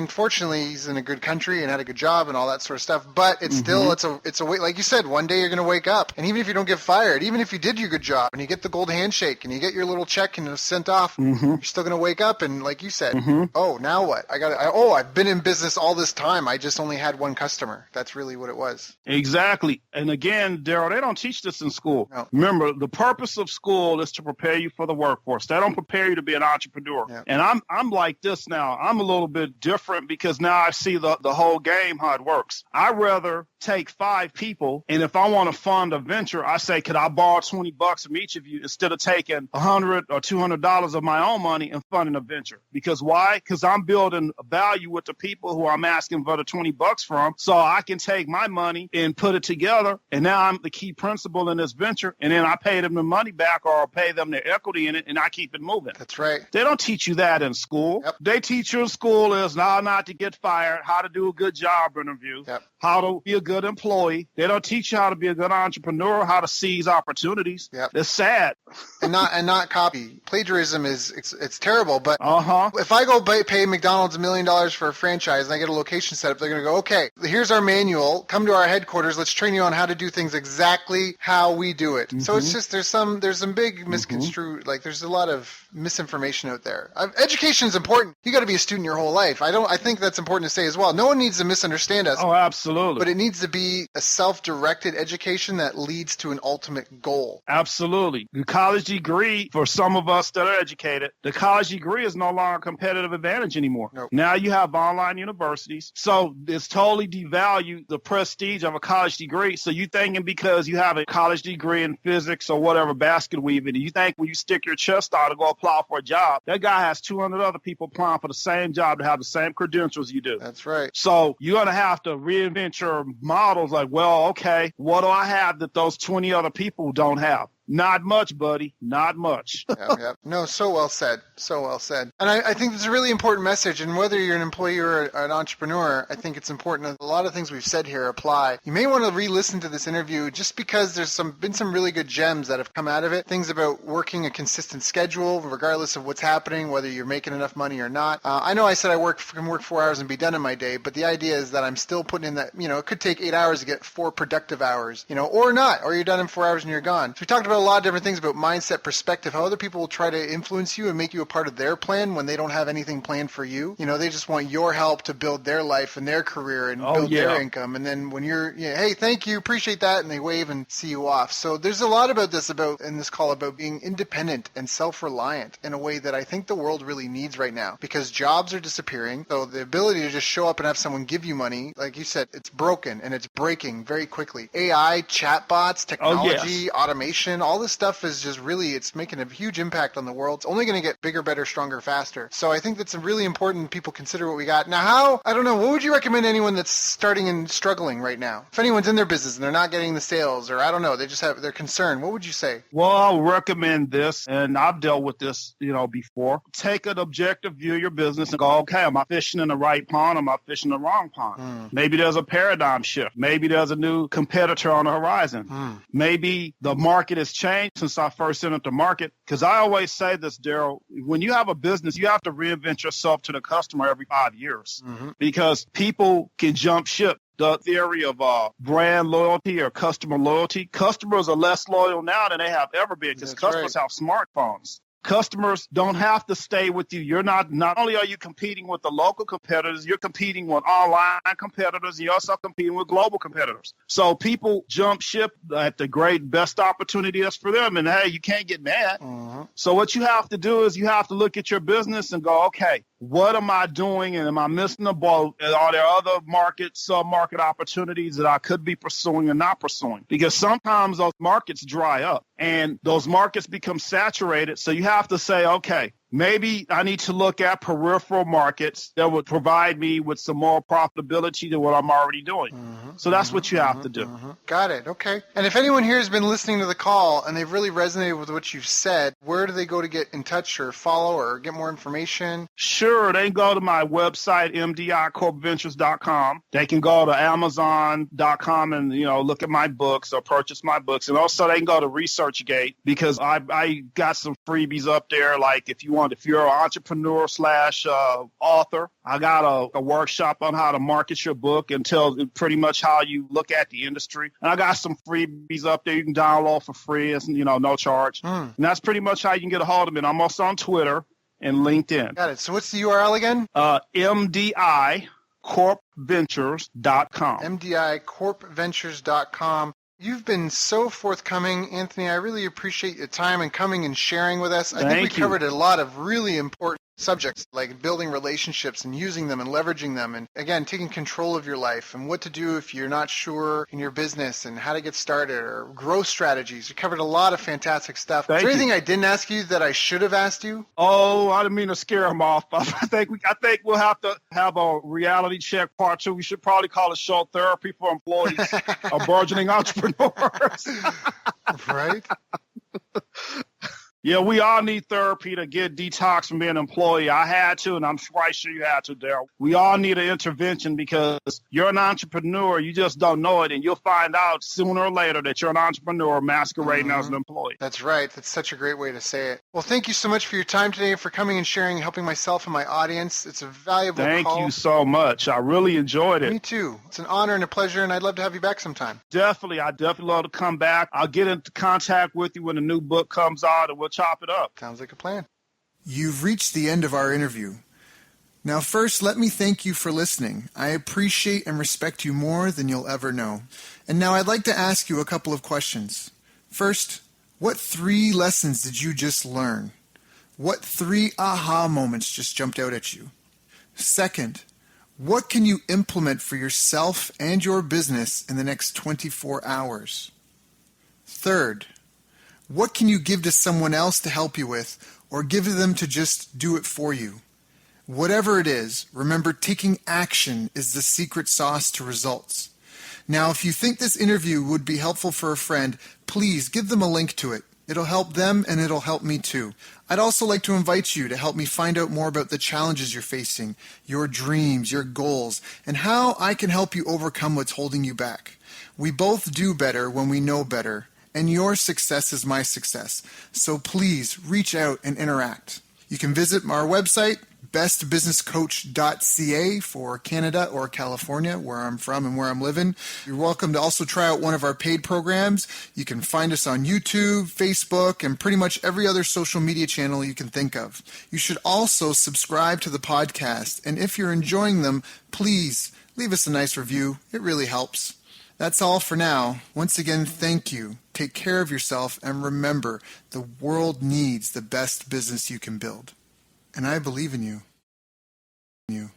Fortunately, he's in a good country and had a good job and all that sort of stuff, but it's still, it's a way, like you said, one day you're going to wake up, and even if you don't get fired, even if you did your good job and you get the gold handshake and you get your little check and it's sent off, you're still going to wake up and, like you said, oh, now what? I've been in business all this time. I just only had one customer. That's really what it was. Exactly. And again, Daryl, they don't teach this in school. No. Remember, the purpose of school is to prepare you for the workforce. They don't prepare you to be an entrepreneur. Yeah. And I'm like this now. I'm a little bit different because now I see the whole game, how it works. I'd rather take 5 people, and if I want to fund a venture, I say, could I borrow $20 from each of you instead of taking $100 or $200 of my own money and funding a venture? Because why? Because I'm building a value with the people who I'm asking for the $20 from, so I can take my money and put it together, and now I'm the key principal in this venture, and then I pay them the money back or pay them their equity in it, and I keep it moving. That's right. They don't teach you that in school. Yep. They teach you in school is not to get fired. hired, how to do a good job interview, how to be a good employee. They don't teach you how to be a good entrepreneur, how to seize opportunities. It's sad. and not copy. Plagiarism it's terrible. But Uh-huh. if I go pay McDonald's $1 million for a franchise and I get a location set up, they're going to go, okay, here's our manual. Come to our headquarters. Let's train you on how to do things exactly how we do it. So it's just there's some big misconstrued, like there's a lot of misinformation out there. Education is important. You got to be a student your whole life. I think that's important to say as well. No one needs to misunderstand us. Oh, absolutely. But it needs to be a self-directed education that leads to an ultimate goal. Absolutely. The college degree, for some of us that are educated, the college degree is no longer a competitive advantage anymore. Nope. Now you have online universities. So it's totally devalued the prestige of a college degree. So you thinking because you have a college degree in physics or whatever, basket weaving, you think when you stick your chest out to go apply for a job, that guy has 200 other people applying for the same job to have the same credentials you do. That's right. So you're going to have to reinvent your models like, well, okay, what do I have that those 20 other people don't have? Not much, buddy. Not much. No, so well said. So well said. And I think it's a really important message. And whether you're an employee or an entrepreneur, I think it's important that a lot of things we've said here apply. You may want to re-listen to this interview just because there's been some really good gems that have come out of it. Things about working a consistent schedule, regardless of what's happening, whether you're making enough money or not. I know I said I can work 4 hours and be done in my day, but the idea is that I'm still putting in that, it could take 8 hours to get 4 productive hours, or not, or you're done in 4 hours and you're gone. So we talked about a lot of different things about mindset, perspective, how other people will try to influence you and make you a part of their plan when they don't have anything planned for you. They just want your help to build their life and their career and build their income. And then when you're, hey, thank you, appreciate that, and they wave and see you off. So there's a lot about this in this call about being independent and self-reliant in a way that I think the world really needs right now, because jobs are disappearing. So the ability to just show up and have someone give you money, like you said, it's broken and it's breaking very quickly. AI, chatbots, technology, automation, all this stuff is just really, it's making a huge impact on the world. It's only going to get bigger, better, stronger, faster. So I think that's really important people consider what we got. Now, I don't know, what would you recommend anyone that's starting and struggling right now? If anyone's in their business and they're not getting the sales, or I don't know, they're concerned, what would you say? Well, I'll recommend this, and I've dealt with this, before. Take an objective view of your business and go, okay, am I fishing in the right pond? Am I fishing in the wrong pond? Maybe there's a paradigm shift. Maybe there's a new competitor on the horizon. Maybe the market has changed since I first entered the market. Because I always say this, Daryl, when you have a business, you have to reinvent yourself to the customer every 5 years, because people can jump ship. The theory of brand loyalty or customer loyalty. Customers are less loyal now than they have ever been, because customers have smartphones. Customers don't have to stay with you. You're not only are you competing with the local competitors, you're competing with online competitors. You're also competing with global competitors. So people jump ship at the best opportunity that's for them. And hey, you can't get mad. So what you have to do is you have to look at your business and go, okay, what am I doing? And am I missing the boat? Are there other sub-market opportunities that I could be pursuing or not pursuing? Because sometimes those markets dry up and those markets become saturated. So you have to say, okay, maybe I need to look at peripheral markets that would provide me with some more profitability than what I'm already doing. So that's what you have to do. Got it. Okay. And if anyone here has been listening to the call and they've really resonated with what you've said, where do they go to get in touch or follow or get more information? Sure. They can go to my website, mdicorpventures.com. They can go to amazon.com and, look at my books or purchase my books. And also they can go to ResearchGate, because I got some freebies up there. Like if you're an entrepreneur / author, I got a workshop on how to market your book and tell pretty much how you look at the industry. And I got some freebies up there you can download for free. It's, no charge. And that's pretty much how you can get a hold of me. And I'm also on Twitter and LinkedIn. Got it. So what's the URL again? mdicorpventures.com. mdicorpventures.com. You've been so forthcoming, Anthony. I really appreciate your time and coming and sharing with us. I think we covered a lot of really important subjects, like building relationships and using them and leveraging them, and again, taking control of your life and what to do if you're not sure in your business and how to get started, or growth strategies. You covered a lot of fantastic stuff. Is there anything I didn't ask you that I should have asked you? Oh, I didn't mean to scare them off. I think we'll have to have a reality check part 2. We should probably call it show therapy for employees or burgeoning entrepreneurs. Right? Yeah, we all need therapy to get detox from being an employee. I had to, and I'm quite sure you had to, Daryl. We all need an intervention because you're an entrepreneur. You just don't know it, and you'll find out sooner or later that you're an entrepreneur masquerading as an employee. That's right. That's such a great way to say it. Well, thank you so much for your time today, for coming and sharing, helping myself and my audience. It's a valuable Thank call. you so much. I really enjoyed it. Me too. It's an honor and a pleasure, and I'd love to have you back sometime. Definitely. I definitely love to come back. I'll get into contact with you when the new book comes out, and we'll chop it up. Sounds like a plan. You've reached the end of our interview. Now, first, let me thank you for listening. I appreciate and respect you more than you'll ever know. And now I'd like to ask you a couple of questions. First, what 3 lessons did you just learn? What 3 aha moments just jumped out at you? Second, what can you implement for yourself and your business in the next 24 hours? Third, what can you give to someone else to help you with, or give to them to just do it for you? Whatever it is, remember taking action is the secret sauce to results. Now, if you think this interview would be helpful for a friend, please give them a link to it. It'll help them and it'll help me too. I'd also like to invite you to help me find out more about the challenges you're facing, your dreams, your goals, and how I can help you overcome what's holding you back. We both do better when we know better. And your success is my success. So please reach out and interact. You can visit our website, bestbusinesscoach.ca for Canada or California, where I'm from and where I'm living. You're welcome to also try out one of our paid programs. You can find us on YouTube, Facebook, and pretty much every other social media channel you can think of. You should also subscribe to the podcast. And if you're enjoying them, please leave us a nice review. It really helps. That's all for now. Once again, thank you. Take care of yourself, and remember, the world needs the best business you can build. And I believe in you. You.